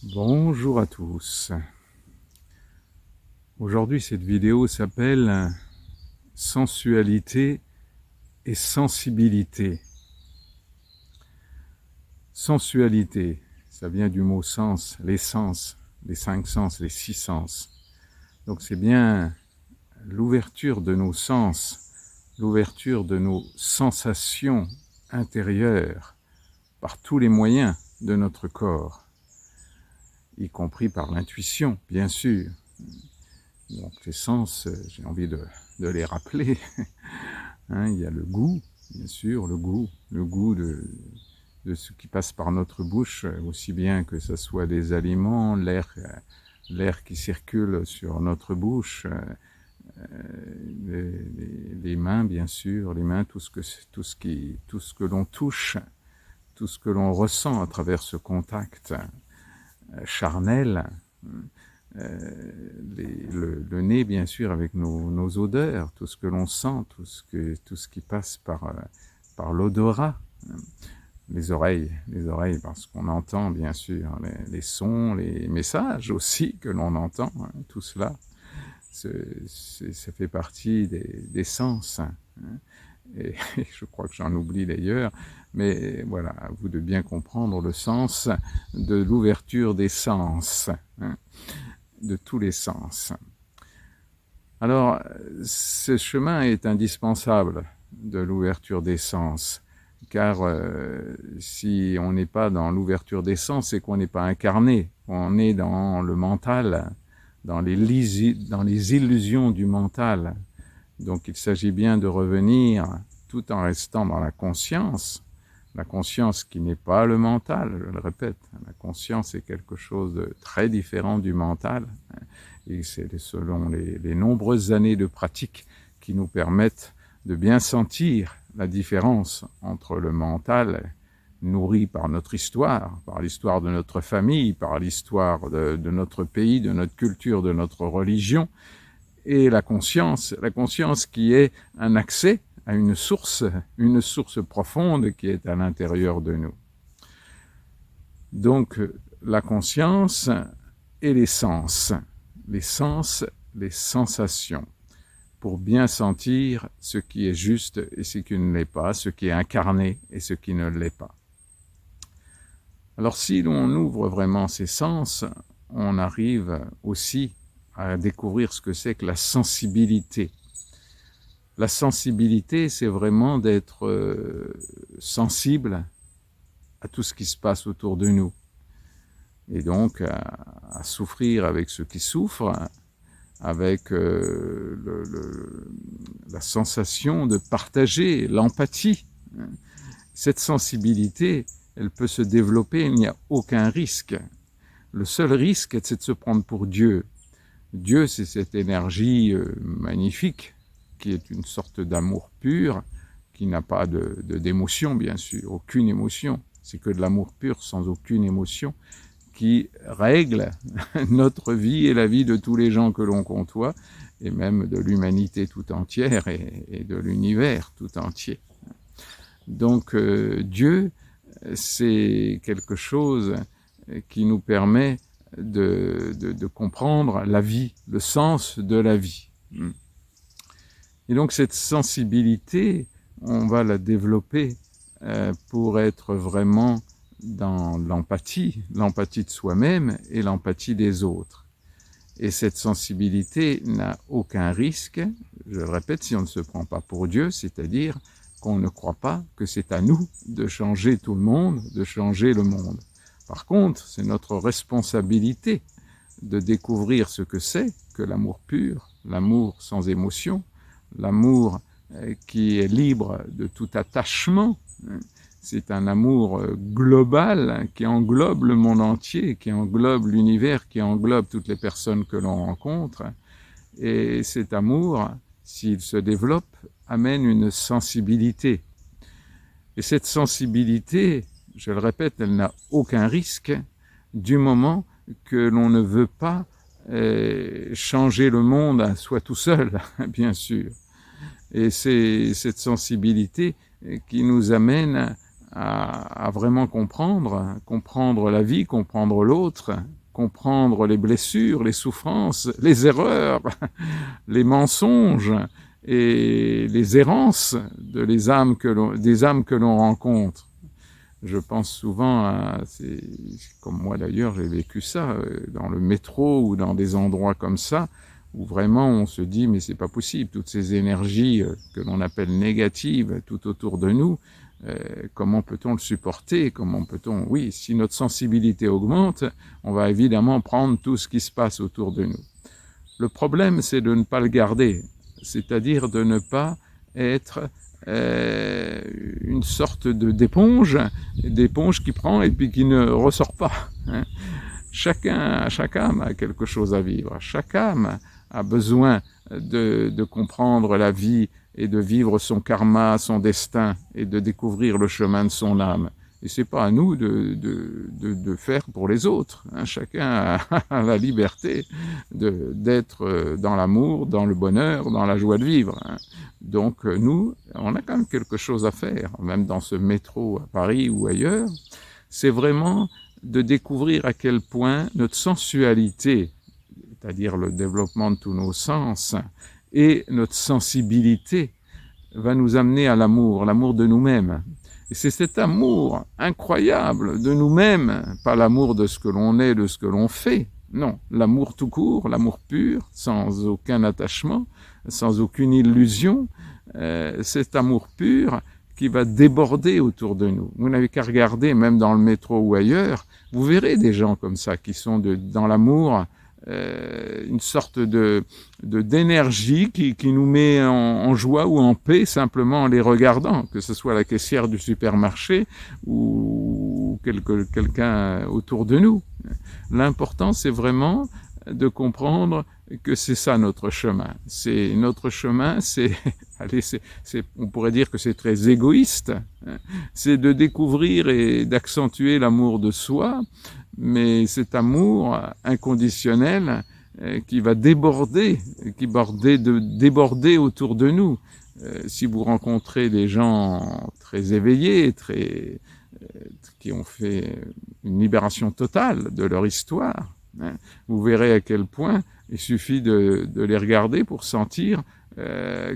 Bonjour à tous. Aujourd'hui, cette vidéo s'appelle Sensualité et sensibilité. Sensualité, ça vient du mot sens, les sens, les 5 sens, les 6 sens. Donc c'est bien l'ouverture de nos sens, l'ouverture de nos sensations intérieures par tous les moyens de notre corps, y compris par l'intuition, bien sûr. Donc les sens, j'ai envie de les rappeler. Il y a le goût, bien sûr, le goût de ce qui passe par notre bouche, aussi bien que ce soit des aliments, l'air qui circule sur notre bouche, les mains, bien sûr, les mains, tout ce que l'on touche, tout ce que l'on ressent à travers ce contact charnel. Le nez, bien sûr, avec nos odeurs, tout ce que l'on sent, tout ce qui passe par l'odorat. Les oreilles, parce qu'on entend, bien sûr, les sons, les messages aussi que l'on entend, tout cela, ça fait partie des sens. Et je crois que j'en oublie d'ailleurs, mais voilà, à vous de bien comprendre le sens de l'ouverture des sens, de tous les sens. Alors, ce chemin est indispensable de l'ouverture des sens, car si on n'est pas dans l'ouverture des sens, c'est qu'on n'est pas incarné, on est dans le mental, dans les illusions du mental. Donc il s'agit bien de revenir tout en restant dans la conscience qui n'est pas le mental, je le répète. La conscience est quelque chose de très différent du mental, et c'est selon les nombreuses années de pratique qui nous permettent de bien sentir la différence entre le mental nourri par notre histoire, par l'histoire de notre famille, par l'histoire de notre pays, de notre culture, de notre religion, et la conscience qui est un accès à une source profonde qui est à l'intérieur de nous. Donc, la conscience et les sens, les sensations, pour bien sentir ce qui est juste et ce qui ne l'est pas, ce qui est incarné et ce qui ne l'est pas. Alors, si l'on ouvre vraiment ces sens, on arrive aussi à découvrir ce que c'est que la sensibilité. La sensibilité, c'est vraiment d'être sensible à tout ce qui se passe autour de nous. Et donc, à souffrir avec ceux qui souffrent, avec la sensation de partager, l'empathie. Cette sensibilité, elle peut se développer, il n'y a aucun risque. Le seul risque, c'est de se prendre pour Dieu. Dieu, c'est cette énergie magnifique, qui est une sorte d'amour pur, qui n'a pas d'émotion, bien sûr, aucune émotion. C'est que de l'amour pur, sans aucune émotion, qui règle notre vie et la vie de tous les gens que l'on côtoie, et même de l'humanité tout entière et de l'univers tout entier. Donc Dieu, c'est quelque chose qui nous permet de comprendre la vie, le sens de la vie. Et donc cette sensibilité, on va la développer pour être vraiment dans l'empathie de soi-même et l'empathie des autres. Et cette sensibilité n'a aucun risque, je le répète, si on ne se prend pas pour Dieu, c'est-à-dire qu'on ne croit pas que c'est à nous de changer tout le monde, de changer le monde. Par contre, c'est notre responsabilité de découvrir ce que c'est que l'amour pur, l'amour sans émotion, l'amour qui est libre de tout attachement. C'est un amour global qui englobe le monde entier, qui englobe l'univers, qui englobe toutes les personnes que l'on rencontre. Et cet amour, s'il se développe, amène une sensibilité. Et cette sensibilité, je le répète, elle n'a aucun risque du moment que l'on ne veut pas changer le monde à soi tout seul, bien sûr. Et c'est cette sensibilité qui nous amène à vraiment comprendre la vie, comprendre l'autre, comprendre les blessures, les souffrances, les erreurs, les mensonges et les errances des âmes que l'on rencontre. Je pense souvent comme moi d'ailleurs, j'ai vécu ça, dans le métro ou dans des endroits comme ça, où vraiment on se dit, mais c'est pas possible, toutes ces énergies que l'on appelle négatives tout autour de nous, comment peut-on le supporter? Oui, si notre sensibilité augmente, on va évidemment prendre tout ce qui se passe autour de nous. Le problème, c'est de ne pas le garder, c'est-à-dire de ne pas être une sorte d'éponge qui prend et puis qui ne ressort pas. Hein. Chaque âme a quelque chose à vivre. Chaque âme a besoin de comprendre la vie et de vivre son karma, son destin et de découvrir le chemin de son âme. Et c'est pas à nous de faire pour les autres. Hein. Chacun a la liberté d'être dans l'amour, dans le bonheur, dans la joie de vivre. Hein. Donc nous, on a quand même quelque chose à faire, même dans ce métro à Paris ou ailleurs. C'est vraiment de découvrir à quel point notre sensualité, c'est-à-dire le développement de tous nos sens, et notre sensibilité va nous amener à l'amour de nous-mêmes. Et c'est cet amour incroyable de nous-mêmes, pas l'amour de ce que l'on est, de ce que l'on fait. Non, l'amour tout court, l'amour pur, sans aucun attachement, sans aucune illusion. Cet amour pur qui va déborder autour de nous. Vous n'avez qu'à regarder, même dans le métro ou ailleurs, vous verrez des gens comme ça qui sont dans l'amour, une sorte d'énergie qui nous met en joie ou en paix simplement en les regardant, que ce soit la caissière du supermarché ou quelqu'un autour de nous. L'important, c'est vraiment de comprendre que c'est ça notre chemin. Notre chemin, on pourrait dire que c'est très égoïste. C'est de découvrir et d'accentuer l'amour de soi, mais cet amour inconditionnel qui va déborder autour de nous. Si vous rencontrez des gens très éveillés, qui ont fait une libération totale de leur histoire, vous verrez à quel point il suffit de les regarder pour sentir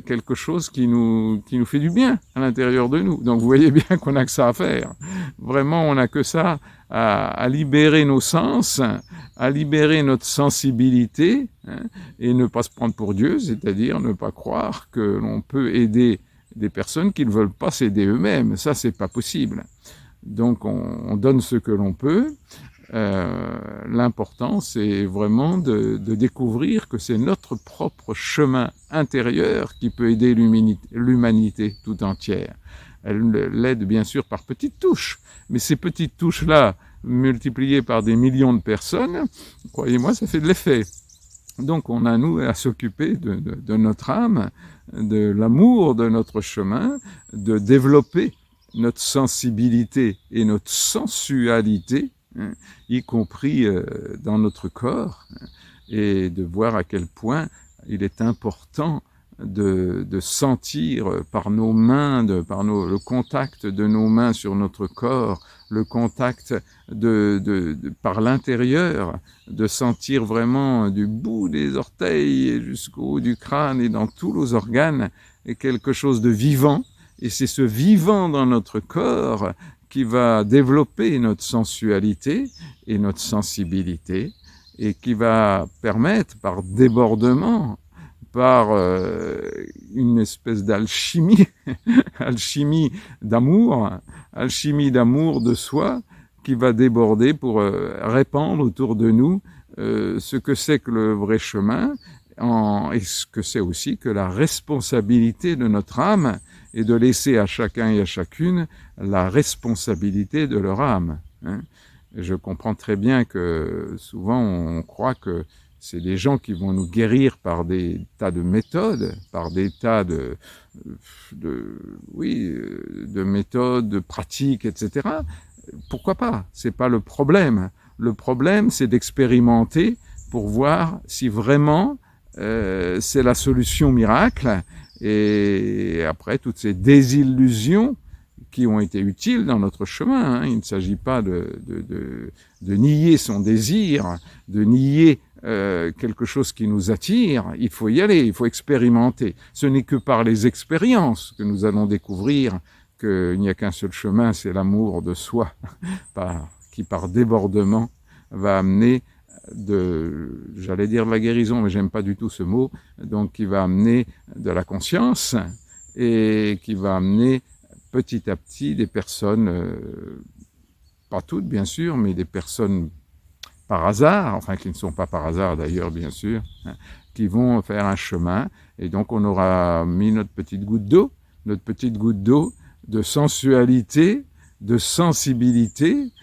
quelque chose qui nous fait du bien à l'intérieur de nous. Donc vous voyez bien qu'on n'a que ça à faire. Vraiment, on n'a que ça à libérer nos sens, à libérer notre sensibilité, et ne pas se prendre pour Dieu, c'est-à-dire ne pas croire que l'on peut aider des personnes qui ne veulent pas s'aider eux-mêmes. Ça, c'est pas possible. Donc on donne ce que l'on peut. L'important, c'est vraiment de découvrir que c'est notre propre chemin intérieur qui peut aider l'humanité tout entière. Elle l'aide bien sûr par petites touches, mais ces petites touches-là, multipliées par des millions de personnes, croyez-moi, ça fait de l'effet. Donc on a, nous, à s'occuper de notre âme, de l'amour de notre chemin, de développer notre sensibilité et notre sensualité, y compris dans notre corps, et de voir à quel point il est important de sentir par nos mains, le contact de nos mains sur notre corps, le contact par l'intérieur, de sentir vraiment du bout des orteils jusqu'au haut du crâne et dans tous nos organes quelque chose de vivant. Et c'est ce vivant dans notre corps qui va développer notre sensualité et notre sensibilité et qui va permettre par débordement, par une espèce d'alchimie, alchimie d'amour de soi, qui va déborder pour répandre autour de nous ce que c'est que le vrai chemin, et ce que c'est aussi que la responsabilité de notre âme, et de laisser à chacun et à chacune la responsabilité de leur âme. Je comprends très bien que souvent on croit que c'est des gens qui vont nous guérir par des tas de méthodes, par des tas de méthodes, de pratiques, etc. Pourquoi pas? C'est pas le problème. Le problème, c'est d'expérimenter pour voir si vraiment c'est la solution miracle. Et après, toutes ces désillusions qui ont été utiles dans notre chemin. Hein. Il ne s'agit pas de nier son désir, de nier quelque chose qui nous attire. Il faut y aller, il faut expérimenter. Ce n'est que par les expériences que nous allons découvrir qu'il n'y a qu'un seul chemin, c'est l'amour de soi, qui par débordement va amener j'allais dire de la guérison, mais j'aime pas du tout ce mot, donc qui va amener de la conscience et qui va amener petit à petit des personnes, pas toutes bien sûr, mais des personnes par hasard, enfin qui ne sont pas par hasard d'ailleurs bien sûr, hein, qui vont faire un chemin, et donc on aura mis notre petite goutte d'eau de sensualité, de sensibilité,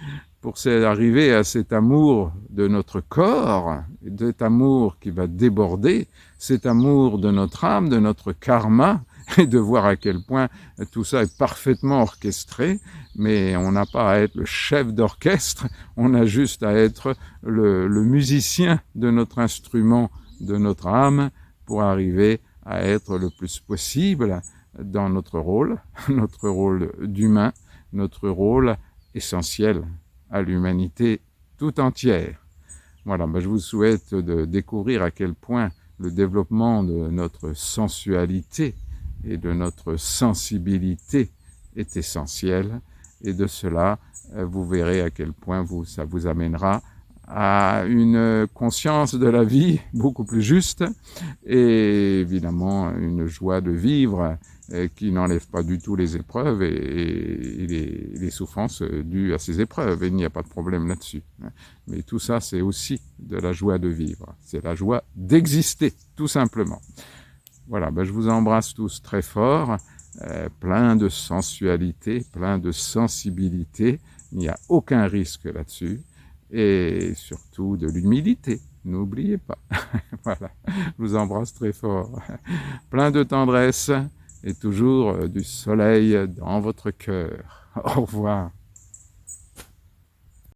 pour arriver à cet amour de notre corps, cet amour qui va déborder, cet amour de notre âme, de notre karma, et de voir à quel point tout ça est parfaitement orchestré, mais on n'a pas à être le chef d'orchestre, on a juste à être le musicien de notre instrument, de notre âme, pour arriver à être le plus possible dans notre rôle d'humain, notre rôle essentiel à l'humanité tout entière. Voilà, je vous souhaite de découvrir à quel point le développement de notre sensualité et de notre sensibilité est essentiel, et de cela, vous verrez à quel point ça vous amènera à une conscience de la vie beaucoup plus juste, et évidemment une joie de vivre qui n'enlève pas du tout les épreuves et les souffrances dues à ces épreuves, et il n'y a pas de problème là-dessus. Mais tout ça, c'est aussi de la joie de vivre, c'est la joie d'exister, tout simplement. Voilà, je vous embrasse tous très fort, plein de sensualité, plein de sensibilité, il n'y a aucun risque là-dessus, et surtout de l'humilité, n'oubliez pas. Voilà, je vous embrasse très fort, plein de tendresse, et toujours du soleil dans votre cœur. Au revoir.